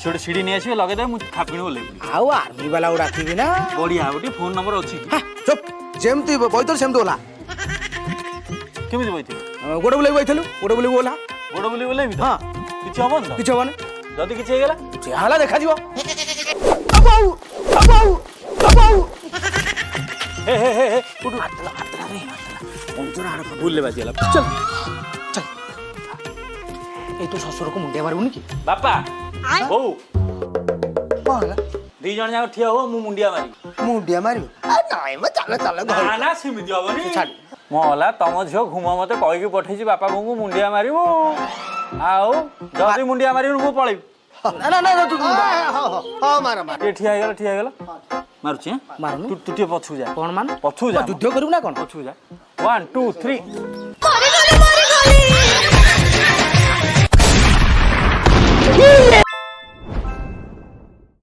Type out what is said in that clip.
छोटे सीढ़ी नहीं आसिए लगे मु खापिणी ओले आउ आर्मी वाला को डाकिबी ना बढ़िया गोटे फोन नंबर अच्छी चुप जेमती बैठल सेमती ओला केमी बैठे गोटे बुले बैठलु गोटे बुले ओला गोड़ बुली बोले हाँ किसी हबन तो किछ हबनी जदि किसी ହେଇଗଲା जाला देखा जीव अबाउ अबाउ अबाउ हे हे हे उठ आतला आतला रे आतला पंचर आड़ भूल ले बाजीला चल चल ए तो ससुर को मुंडिया मारबुनी की बापा बो कहला दी जण जाक ठिया हो मु मुंडिया मारी मुंडिया मारियो आ नाइ म चल चल घर ना ना सिमिति हबनी छाड़ मोला तम झियो घुम मते कहि के पठेछि बापा को मुंडिया मारिबो आउ जदी मुंडिया मारिबो मु पळै ना ना ना तू हां मार मार ए ठिया ହେଇଗଲା मारुछि मारनु तू तू पछु जा कोन मान पछु जा युद्ध करू ना कोन पछु जा 1 2 3 मारे